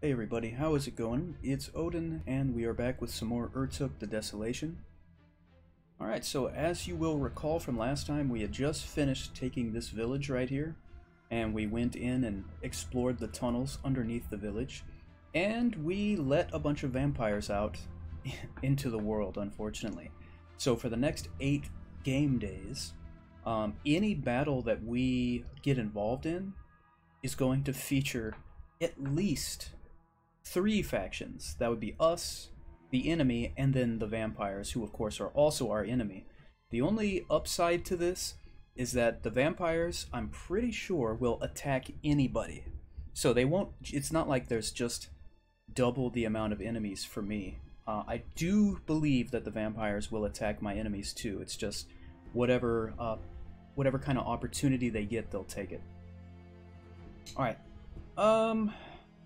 Hey everybody, how is it going? It's Odin, and we are back with some more Urtuk the Desolation. Alright, so as you will recall from last time, we had just finished taking this village right here, and we went in and explored the tunnels underneath the village, and we let a bunch of vampires out into the world, unfortunately. So for the next 8 game days, any battle that we get involved in is going to feature at least 3 factions. That would be us, the enemy, and then the vampires, who of course are also our enemy. The only upside to this is that the vampires, I'm pretty sure, will attack anybody. So they won't, it's not like there's just double the amount of enemies for me. I do believe that the vampires will attack my enemies too. It's just whatever kind of opportunity they get, they'll take it. Alright.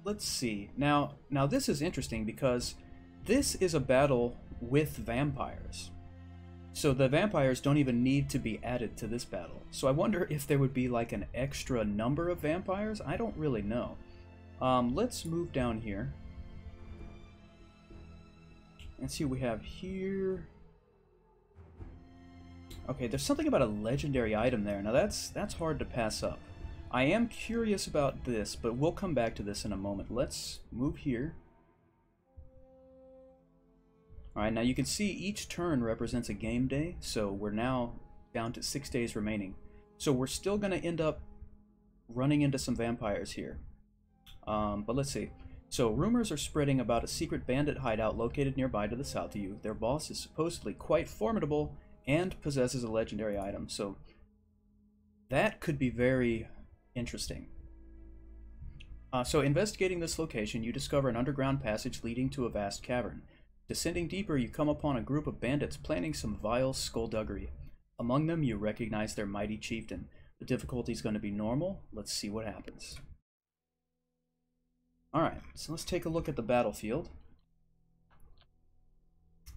Let's see. Now this is interesting because this is a battle with vampires. So the vampires don't even need to be added to this battle. So I wonder if there would be like an extra number of vampires? I don't really know. Let's move down here. And see what we have here. Okay, there's something about a legendary item there. Now that's hard to pass up. I am curious about this, but we'll come back to this in a moment. Let's move here. Alright, now you can see each turn represents a game day, so we're now down to 6 days remaining. So we're still going to end up running into some vampires here. But let's see. So rumors are spreading about a secret bandit hideout located nearby to the south of you. Their boss is supposedly quite formidable and possesses a legendary item, so that could be very interesting. So investigating this location, you discover an underground passage leading to a vast cavern. Descending deeper, you come upon a group of bandits planning some vile skullduggery. Among them, you recognize their mighty chieftain. The difficulty is going to be normal. Let's see what happens. Alright, so let's take a look at the battlefield.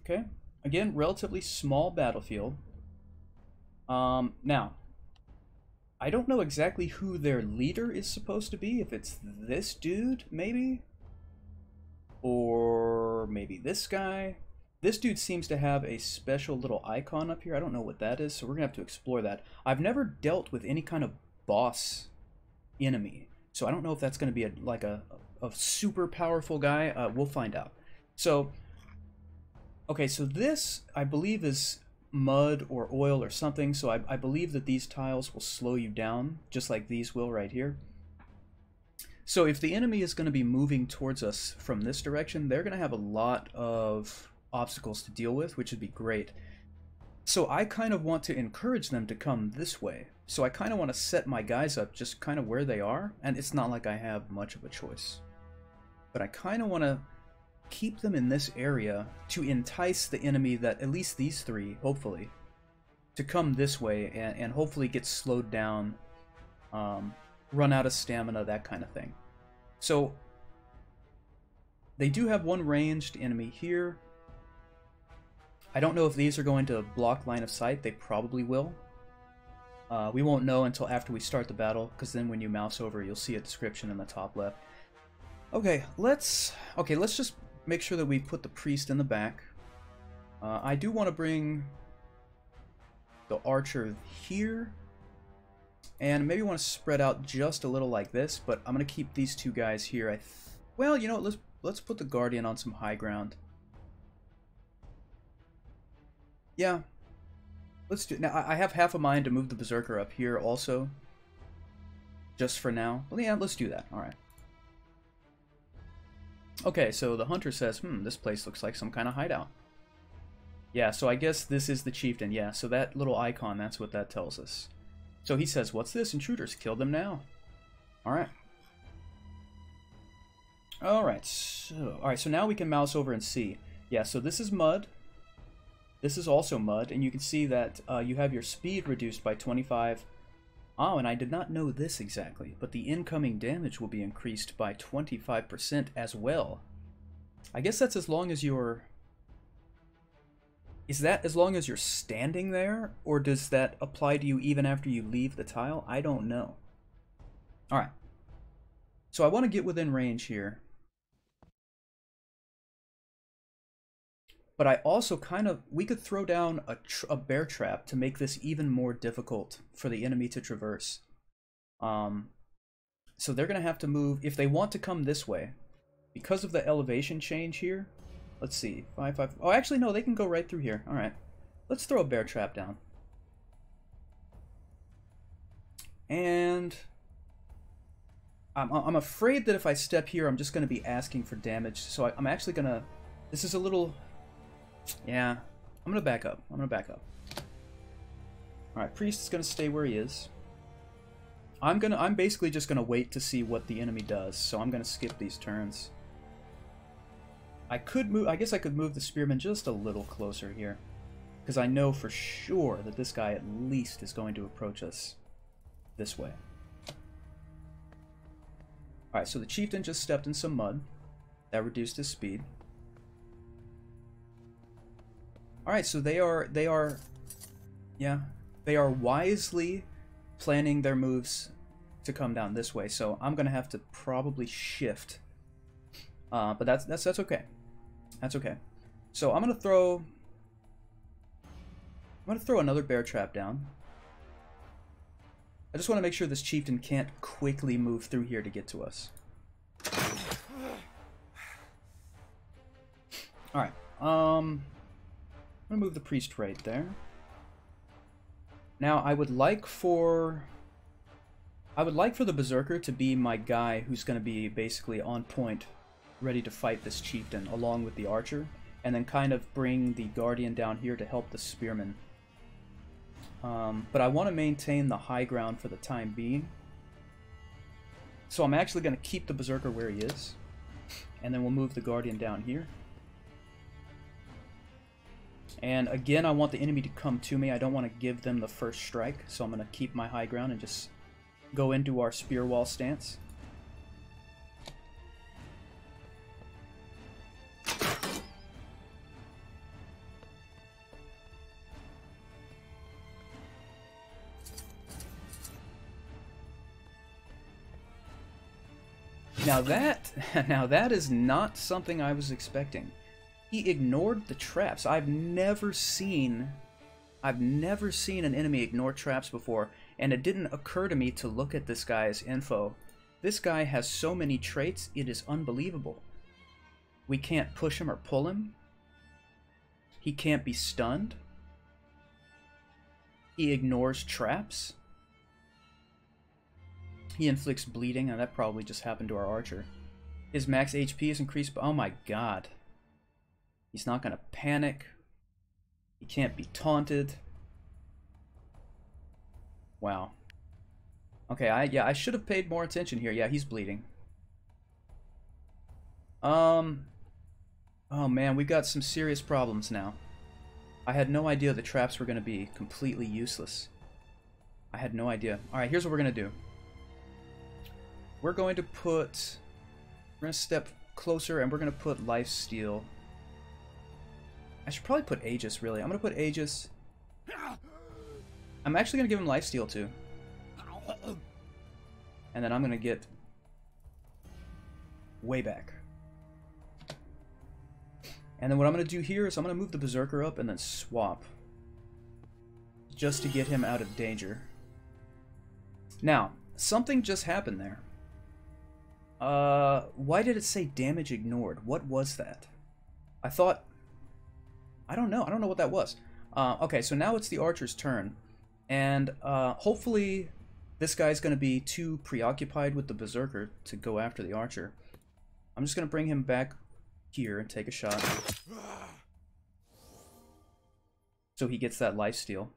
Okay, again, relatively small battlefield. Now, I don't know exactly who their leader is supposed to be, if it's this dude, maybe? Or maybe this guy? This dude seems to have a special little icon up here. I don't know what that is, so we're going to have to explore that. I've never dealt with any kind of boss enemy, so I don't know if that's going to be like a super powerful guy. We'll find out. So, okay, so this, I believe, is mud or oil or something, so I believe that these tiles will slow you down, just like these will right here. So if the enemy is going to be moving towards us from this direction, they're going to have a lot of obstacles to deal with, which would be great. So I kind of want to encourage them to come this way. So I kind of want to set my guys up just kind of where they are, and it's not like I have much of a choice. But I kind of want to keep them in this area to entice the enemy, that at least these 3, hopefully, to come this way and hopefully get slowed down, run out of stamina, that kind of thing. So they do have one ranged enemy here. I don't know if these are going to block line of sight. They probably will. We won't know until after we start the battle, because then when you mouse over, you'll see a description in the top left. Okay, let's just make sure that we put the priest in the back. I do want to bring the archer here, and maybe want to spread out just a little like this, but I'm going to keep these 2 guys here. Well, you know, let's put the guardian on some high ground. Yeah, let's do. Now I have half a mind to move the berserker up here also, just for now. Well, yeah, let's do that. All right. Okay, so the hunter says, this place looks like some kind of hideout. Yeah, so I guess this is the chieftain. Yeah, so that little icon, that's what that tells us. So he says, what's this? Intruders, kill them now. Alright. Alright, so now we can mouse over and see. Yeah, so this is mud. This is also mud, and you can see that you have your speed reduced by 25. Oh, and I did not know this exactly, but the incoming damage will be increased by 25% as well. I guess that's as long as you're... Is that as long as you're standing there, or does that apply to you even after you leave the tile? I don't know. Alright. So I want to get within range here. But I also we could throw down a bear trap to make this even more difficult for the enemy to traverse. So they're going to have to move, if they want to come this way, because of the elevation change here. Let's see, 5, 5. Oh, actually, no, they can go right through here. All right, let's throw a bear trap down. And I'm afraid that if I step here, I'm just going to be asking for damage. So I'm actually going to, this is a little, yeah, I'm going to back up. I'm going to back up. All right, priest is going to stay where he is. I'm basically just gonna wait to see what the enemy does, so I'm gonna skip these turns. I guess I could move the spearman just a little closer here, because I know for sure that this guy at least is going to approach us this way. Alright, so the chieftain just stepped in some mud. That reduced his speed. Alright, so they are wisely planning their moves to come down this way, so I'm gonna have to probably shift, but that's okay. That's okay. So I'm gonna throw another bear trap down. I just want to make sure this chieftain can't quickly move through here to get to us. All right. I'm gonna move the priest right there. Now, I would like for the Berserker to be my guy who's going to be basically on point, ready to fight this chieftain, along with the archer, and then kind of bring the guardian down here to help the spearman. But I want to maintain the high ground for the time being. So I'm actually going to keep the Berserker where he is, and then we'll move the guardian down here. And again, I want the enemy to come to me. I don't want to give them the first strike, so I'm going to keep my high ground and just go into our spear wall stance. Now that is not something I was expecting. He ignored the traps. I've never seen an enemy ignore traps before, and it didn't occur to me to look at this guy's info. This guy has so many traits, it is unbelievable. We can't push him or pull him. He can't be stunned. He ignores traps. He inflicts bleeding, and that probably just happened to our archer. His max HP is increased, but oh my god. He's not going to panic. He can't be taunted. Wow. Okay, I should have paid more attention here. Yeah, he's bleeding. Oh man, we've got some serious problems now. I had no idea the traps were going to be completely useless. I had no idea. Alright, here's what we're going to do. We're going to step closer, and we're going to put Lifesteal. I should probably put Aegis, really. I'm going to put Aegis. I'm actually going to give him Lifesteal, too. And then I'm going to get way back. And then what I'm going to do here is I'm going to move the Berserker up and then swap. Just to get him out of danger. Now, something just happened there. Why did it say damage ignored? What was that? I don't know. I don't know what that was. Okay, so now it's the archer's turn. And hopefully this guy's going to be too preoccupied with the Berserker to go after the archer. I'm just going to bring him back here and take a shot. So he gets that lifesteal.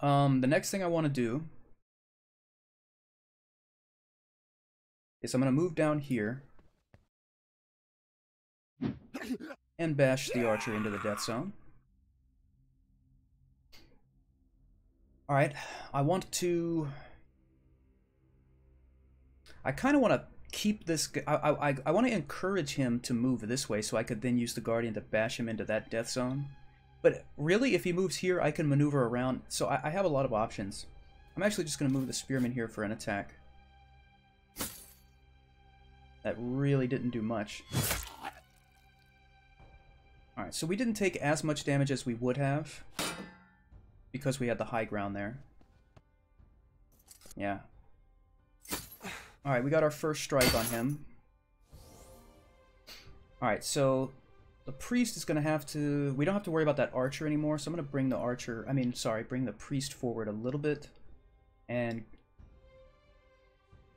The next thing I want to do is I'm going to move down here and bash the archer into the death zone. Alright, I kind of want to keep this... I want to encourage him to move this way so I could then use the Guardian to bash him into that death zone. But really, if he moves here, I can maneuver around, so I have a lot of options. I'm actually just going to move the Spearman here for an attack. That really didn't do much. Alright, so we didn't take as much damage as we would have because we had the high ground there. Yeah. Alright, we got our first strike on him. Alright, so the priest is going to have to... We don't have to worry about that archer anymore, so I'm going to bring the archer... bring the priest forward a little bit. And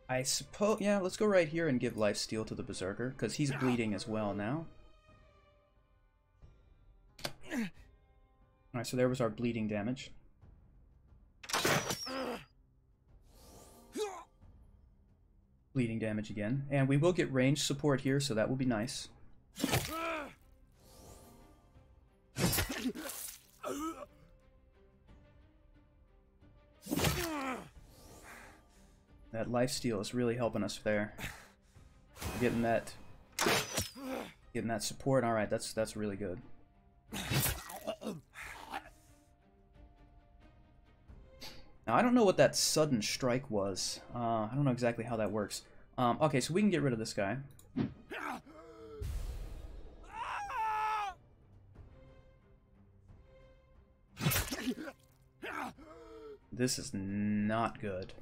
I suppose... Yeah, let's go right here and give lifesteal to the berserker, because he's bleeding as well now. Alright, so there was our bleeding damage. Bleeding damage again. And we will get ranged support here, so that will be nice. That lifesteal is really helping us there. Getting that support. Alright, that's really good. Now, I don't know what that sudden strike was. I don't know exactly how that works. Okay, so we can get rid of this guy. This is not good.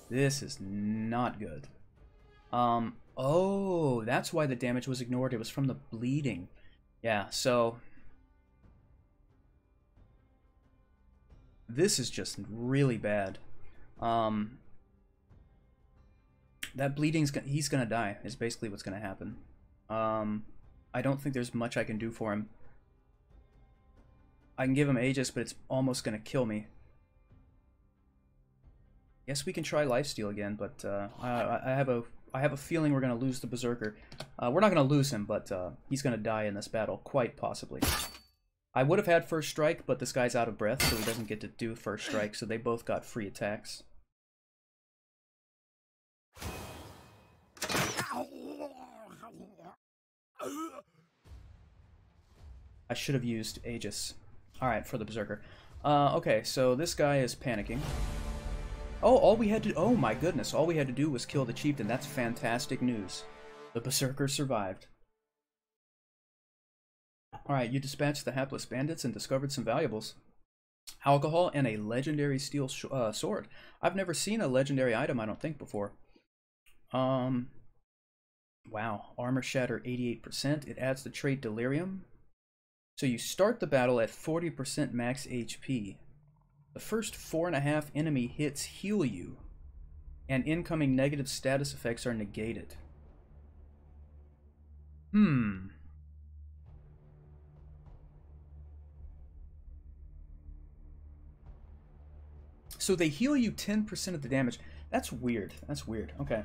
This is not good. Oh, that's why the damage was ignored. It was from the bleeding. Yeah, so... This is just really bad. That bleeding's he's gonna die, is basically what's gonna happen. I don't think there's much I can do for him. I can give him Aegis, but it's almost gonna kill me. Guess we can try lifesteal again, but I have a feeling we're gonna lose the berserker. We're not gonna lose him, but he's gonna die in this battle, quite possibly. I would have had first strike, but this guy's out of breath, so he doesn't get to do first strike, so they both got free attacks. I should have used Aegis. Alright, for the berserker. Okay, so this guy is panicking. Oh, oh my goodness, all we had to do was kill the chieftain. That's fantastic news. The berserker survived. Alright, you dispatched the hapless bandits and discovered some valuables. Alcohol and a legendary steel sword. I've never seen a legendary item, I don't think, before. Wow. Armor Shatter 88%. It adds the trait Delirium. So you start the battle at 40% max HP. The first 4.5 enemy hits heal you. And incoming negative status effects are negated. So they heal you 10% of the damage. That's weird. That's weird. Okay.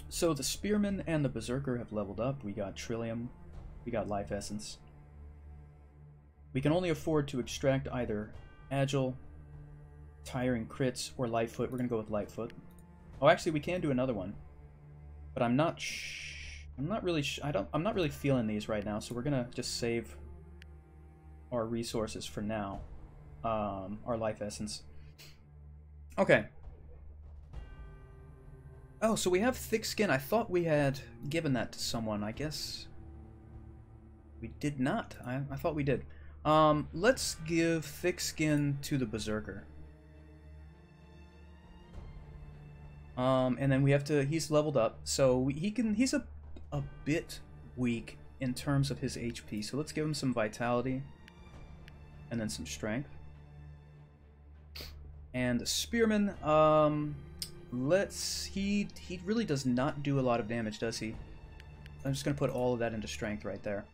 So the Spearman and the Berserker have leveled up. We got Trillium. We got Life Essence. We can only afford to extract either Agile, Tiring Crits, or Lightfoot. We're going to go with Lightfoot. Oh, actually, we can do another one. But I'm not really feeling these right now, so we're going to just save our resources for now. Our Life Essence. Okay. Oh, so we have thick skin. I thought we had given that to someone. I guess we did not. I thought we did. Let's give thick skin to the Berserker. And then we have to... He's leveled up, so he's a bit weak in terms of his HP. So let's give him some vitality and then some strength. And the Spearman, he really does not do a lot of damage, does he? I'm just going to put all of that into strength right there.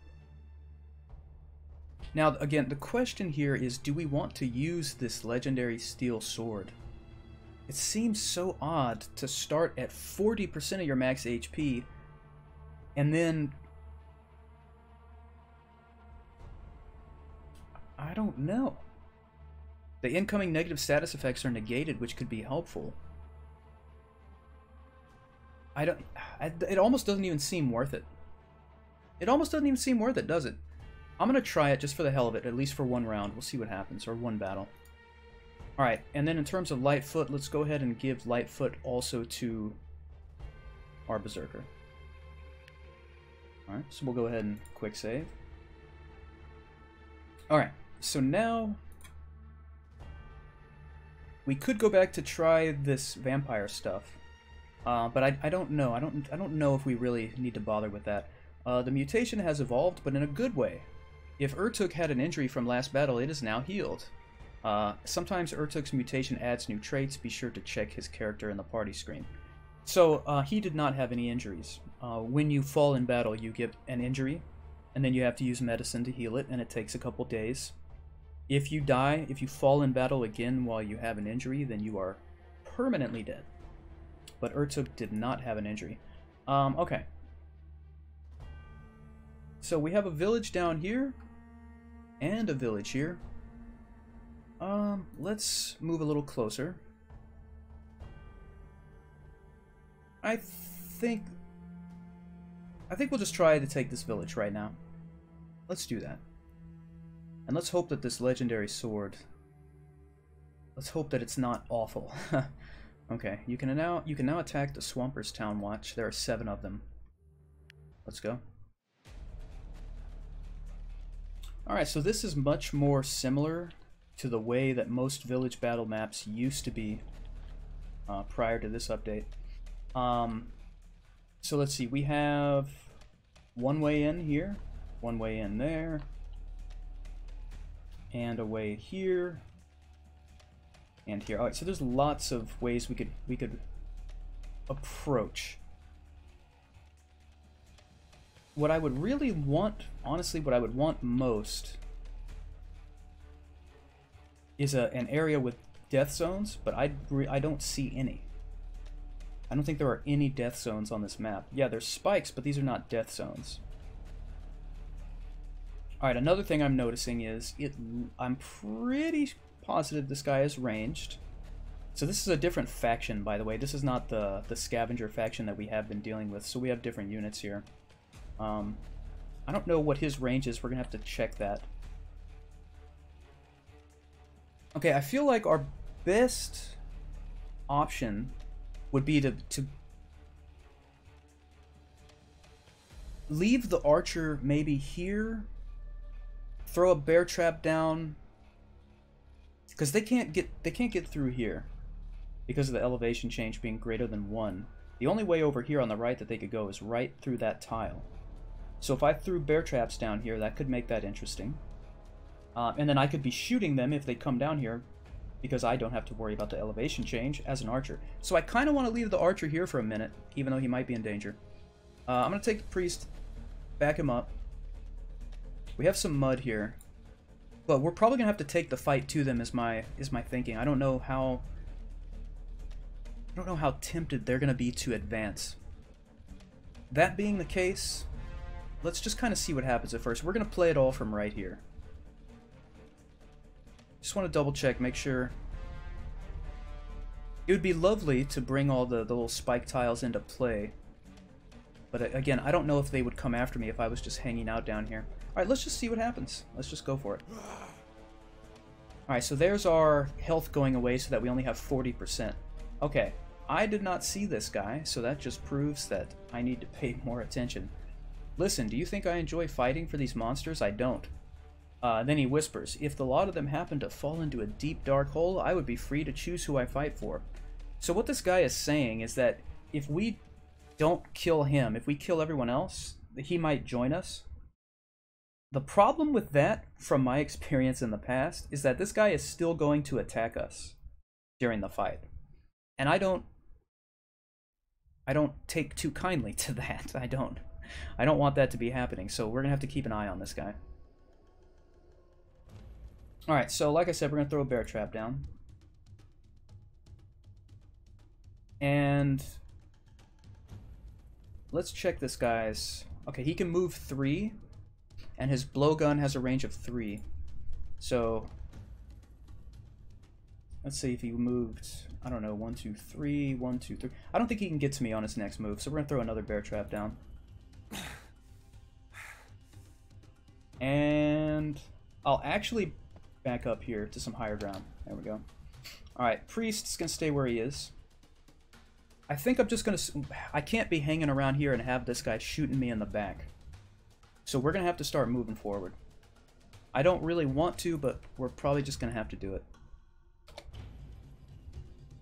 Now, again, the question here is, do we want to use this legendary steel sword? It seems so odd to start at 40% of your max HP, and then... I don't know. The incoming negative status effects are negated, which could be helpful. It almost doesn't even seem worth it. It almost doesn't even seem worth it, does it? I'm going to try it just for the hell of it, at least for one round. We'll see what happens, or one battle. Alright, and then in terms of Lightfoot, let's go ahead and give Lightfoot also to our Berserker. Alright, so we'll go ahead and quick save. Alright, so now we could go back to try this vampire stuff. But I don't know. I don't know if we really need to bother with that. The mutation has evolved, but in a good way. If Urtuk had an injury from last battle, it is now healed. Sometimes Urtuk's mutation adds new traits. Be sure to check his character in the party screen. So, he did not have any injuries. When you fall in battle, you get an injury, and then you have to use medicine to heal it, and it takes a couple days. If you die, if you fall in battle again while you have an injury, then you are permanently dead. But Urtuk did not have an injury. Okay. So we have a village down here, and a village here. Let's move a little closer. I think we'll just try to take this village right now. Let's do that. And let's hope that this legendary sword... Let's hope that it's not awful. Okay, you can now attack the Swampers Town Watch. There are 7 of them. Let's go. Alright, so this is much more similar to the way that most village battle maps used to be prior to this update. So let's see, we have one way in here, one way in there, and a way here, and here. Alright, so there's lots of ways we could approach. What I would really want, honestly, what I would want most is an area with death zones, but I don't see any. I don't think there are any death zones on this map. Yeah, there's spikes, but these are not death zones. Alright, another thing I'm noticing is I'm pretty positive this guy is ranged. So this is a different faction, by the way. This is not the scavenger faction that we have been dealing with, so we have different units here. I don't know what his range is. We're gonna have to check that. Okay, I feel like our best option would be to leave the archer maybe here, throw a bear trap down, because they can't get through here because of the elevation change being greater than 1. The only way over here on the right that they could go is right through that tile. So if I threw bear traps down here, that could make that interesting. And then I could be shooting them if they come down here, because I don't have to worry about the elevation change as an archer. So I kind of want to leave the archer here for a minute, even though he might be in danger. I'm going to take the priest, back him up. We have some mud here, but we're probably going to have to take the fight to them is my thinking. I don't know how tempted they're going to be to advance. That being the case, let's just kind of see what happens at first. We're going to play it all from right here. Just want to double check, make sure. It would be lovely to bring all the little spike tiles into play. But again, I don't know if they would come after me if I was just hanging out down here. Alright, let's just see what happens. Let's just go for it. Alright, so there's our health going away so that we only have 40%. Okay, I did not see this guy, so that just proves that I need to pay more attention. Listen, do you think I enjoy fighting for these monsters? I don't. Then he whispers, if the lot of them happen to fall into a deep dark hole, I would be free to choose who I fight for. So what this guy is saying is that if we don't kill him, if we kill everyone else, he might join us. The problem with that, from my experience in the past, is that this guy is still going to attack us during the fight. And I don't take too kindly to that. I don't want that to be happening, so we're gonna have to keep an eye on this guy. Alright, so like I said, we're going to throw a bear trap down. And let's check this guy's... Okay, he can move 3, and his blowgun has a range of 3. So, let's see if he moved, I don't know, 1, 2, 3, 1, 2, 3. I don't think he can get to me on his next move, so we're going to throw another bear trap down. And I'll actually back up here to some higher ground. There we go. Alright, priest's gonna stay where he is. I think I'm just gonna... I can't be hanging around here and have this guy shooting me in the back. So we're gonna have to start moving forward. I don't really want to, but we're probably just going to have to do it.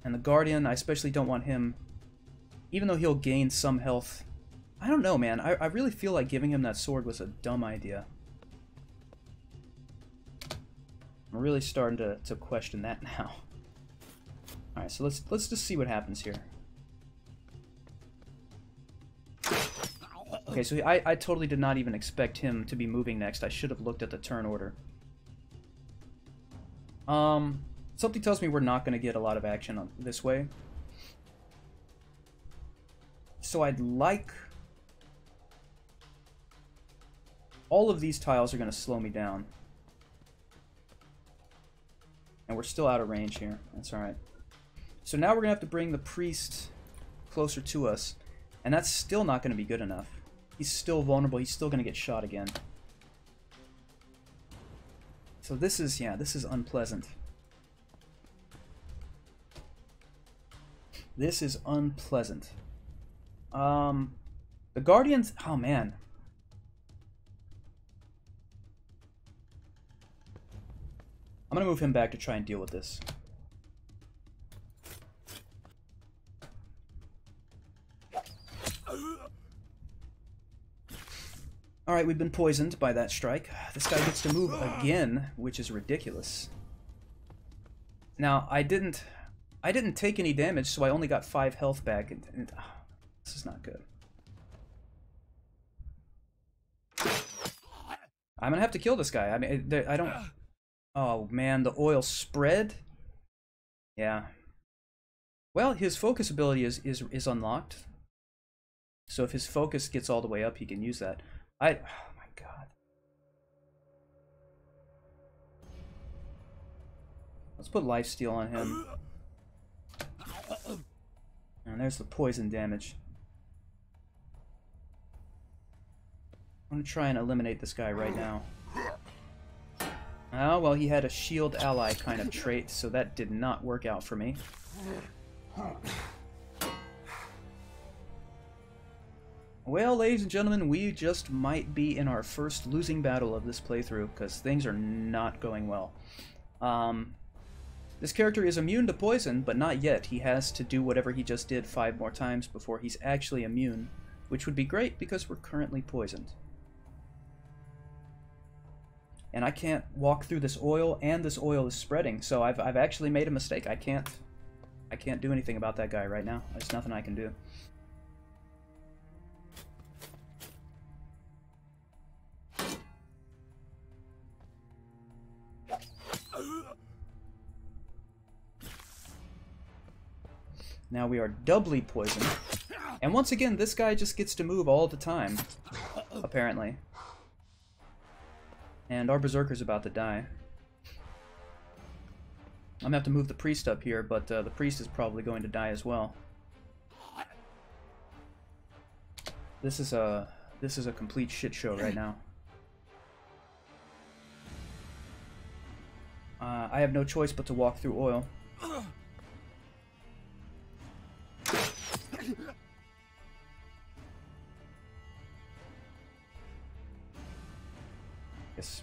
And the Guardian, I especially don't want him, even though he'll gain some health. I don't know, man. I really feel like giving him that sword was a dumb idea. I'm really starting to question that now. Alright, so let's just see what happens here. Okay, so I totally did not even expect him to be moving next. I should have looked at the turn order. Something tells me we're not going to get a lot of action on this way. So I'd like... All of these tiles are going to slow me down. And we're still out of range here. That's alright. So now we're going to have to bring the priest closer to us. And that's still not going to be good enough. He's still vulnerable. He's still going to get shot again. So this is, yeah, this is unpleasant. This is unpleasant. The Guardians... Oh, man. I'm going to move him back to try and deal with this. Alright, we've been poisoned by that strike. This guy gets to move again, which is ridiculous. Now, I didn't take any damage, so I only got 5 health back. And this is not good. I'm gonna have to kill this guy. I mean, I don't... Oh, man, the oil spread? Yeah. Well, his focus ability is unlocked. So if his focus gets all the way up, he can use that. Oh my god. Let's put lifesteal on him. And there's the poison damage. I'm gonna try and eliminate this guy right now. Oh, well, he had a shield ally kind of trait, so that did not work out for me. Well, ladies and gentlemen, we just might be in our first losing battle of this playthrough, because things are not going well. This character is immune to poison, but not yet. He has to do whatever he just did 5 more times before he's actually immune, which would be great because we're currently poisoned. And I can't walk through this oil, and this oil is spreading, so I've actually made a mistake. I can't do anything about that guy right now. There's nothing I can do. Now we are doubly poisoned. And once again, this guy just gets to move all the time, apparently. And our Berserker's about to die. I'm gonna have to move the priest up here, but the priest is probably going to die as well. This is a complete shit show right now. I have no choice but to walk through oil. Guess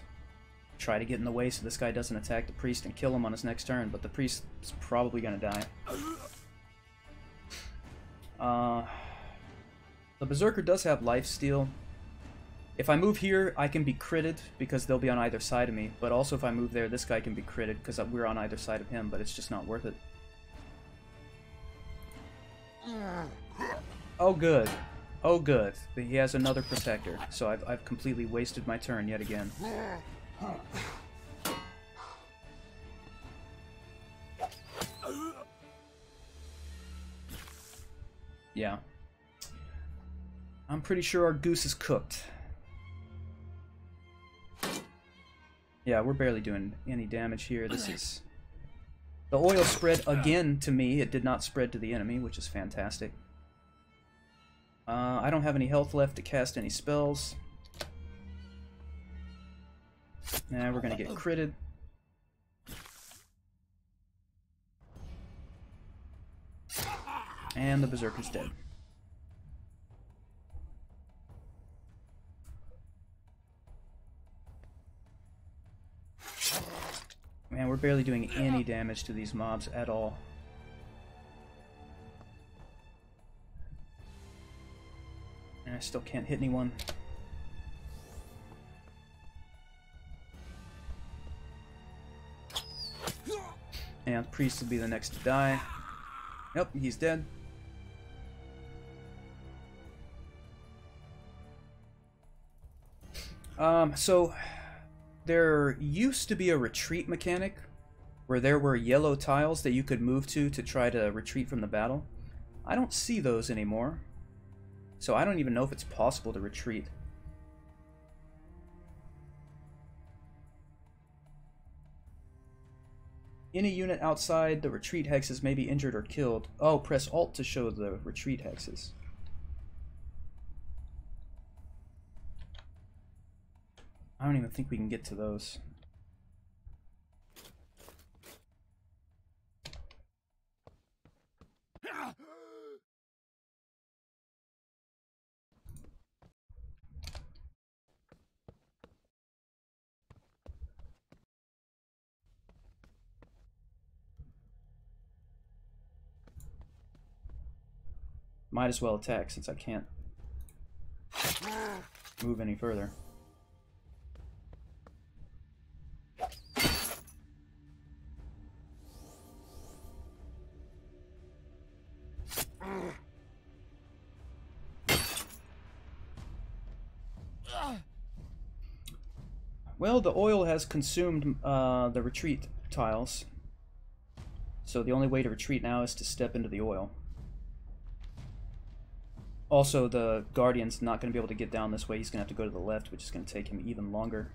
try to get in the way so this guy doesn't attack the priest and kill him on his next turn, but the priest is probably gonna die. The Berserker does have lifesteal. If I move here, I can be critted because they'll be on either side of me, but also if I move there, this guy can be critted because we're on either side of him, but it's just not worth it. Oh good. Oh good. He has another protector, so I've completely wasted my turn yet again. Yeah. I'm pretty sure our goose is cooked. Yeah, we're barely doing any damage here. This is... The oil spread again to me. It did not spread to the enemy, which is fantastic. I don't have any health left to cast any spells. Now we're gonna get critted. And the Berserker's dead. Man, we're barely doing any damage to these mobs at all. And I still can't hit anyone. And Priest will be the next to die. Yep, he's dead. So there used to be a retreat mechanic where there were yellow tiles that you could move to try to retreat from the battle. I don't see those anymore. So I don't even know if it's possible to retreat. Any unit outside the retreat hexes may be injured or killed. Oh, press Alt to show the retreat hexes. I don't even think we can get to those. Might as well attack since I can't move any further. Well, the oil has consumed the retreat tiles. So the only way to retreat now is to step into the oil. Also, the Guardian's not going to be able to get down this way. He's going to have to go to the left, which is going to take him even longer.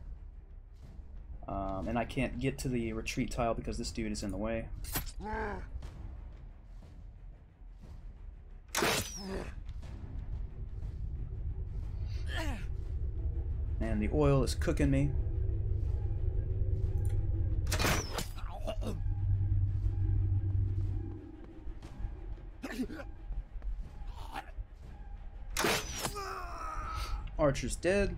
And I can't get to the retreat tile because this dude is in the way. And the oil is cooking me. Archer's dead.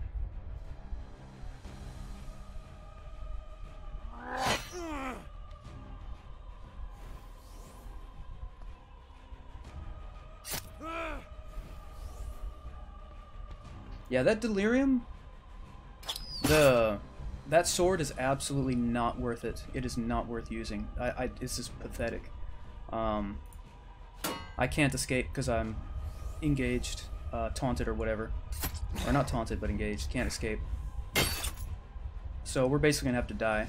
Yeah, that Delirium, that sword is absolutely not worth it. It is not worth using. This is pathetic. I can't escape because I'm engaged, taunted or whatever. Or not taunted, but engaged. Can't escape. So we're basically gonna have to die.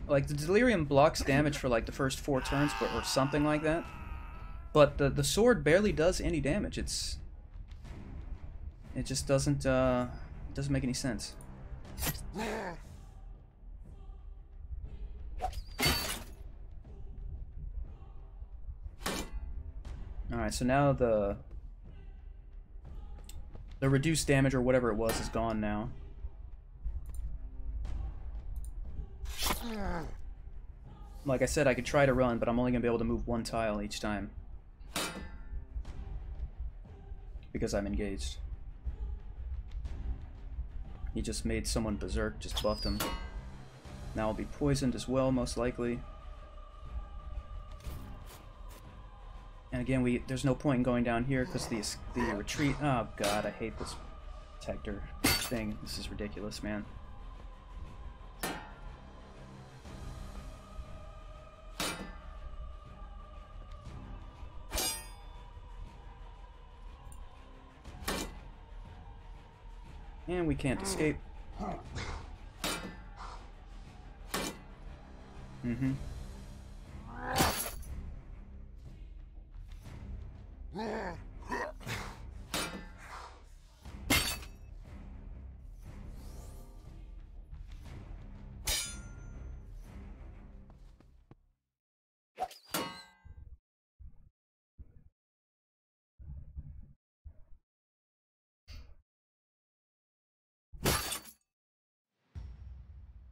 Like, the Delirium blocks damage for like the first 4 turns, or something like that. But the sword barely does any damage. It just doesn't make any sense. Alright, so now the reduced damage or whatever it was is gone now. Like I said, I could try to run, but I'm only going to be able to move 1 tile each time. Because I'm engaged. He just made someone berserk, just buffed him. Now I'll be poisoned as well, most likely. And again, there's no point in going down here because the retreat. Oh god, I hate this protector thing. This is ridiculous, man. And we can't escape. Mm-hmm.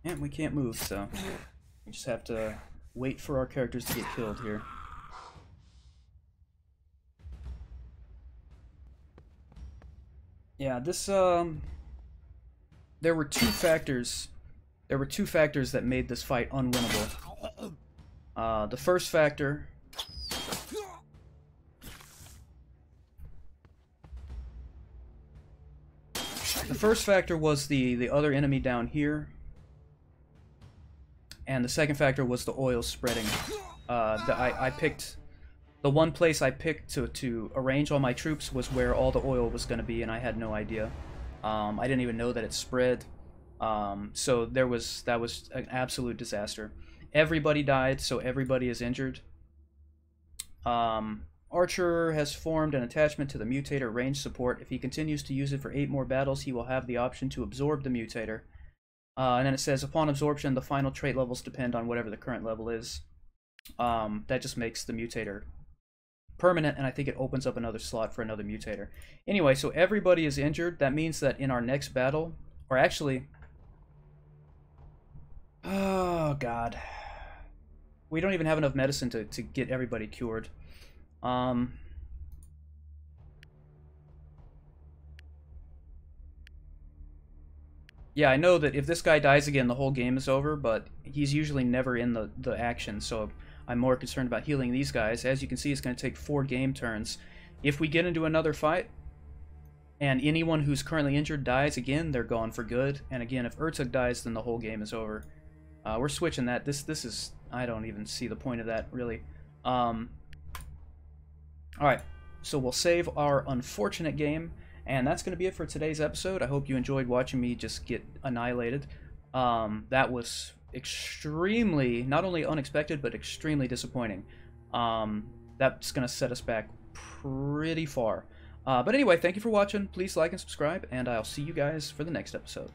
And we can't move, so we just have to wait for our characters to get killed here. Yeah, this there were two factors. There were two factors that made this fight unwinnable. The first factor. The first factor was the other enemy down here, and the second factor was the oil spreading. I picked the one place I picked to arrange all my troops was where all the oil was going to be, and I had no idea. I didn't even know that it spread. So that was an absolute disaster. Everybody died, so everybody is injured. Archer has formed an attachment to the mutator range support. If he continues to use it for 8 more battles, he will have the option to absorb the mutator. And then it says, upon absorption, the final trait levels depend on whatever the current level is. That just makes the mutator permanent, and I think it opens up another slot for another mutator. Anyway, so everybody is injured. That means that in our next battle, or actually... Oh, God. We don't even have enough medicine to get everybody cured. Yeah, I know that if this guy dies again, the whole game is over, but he's usually never in the action, so I'm more concerned about healing these guys. As you can see, it's going to take 4 game turns. If we get into another fight, and anyone who's currently injured dies again, they're gone for good. And again, if Urtuk dies, then the whole game is over. We're switching that. This is... I don't even see the point of that, really. Alright, so we'll save our unfortunate game, and that's going to be it for today's episode. I hope you enjoyed watching me just get annihilated. That was extremely, not only unexpected, but extremely disappointing. That's going to set us back pretty far. But anyway, thank you for watching. Please like and subscribe, and I'll see you guys for the next episode.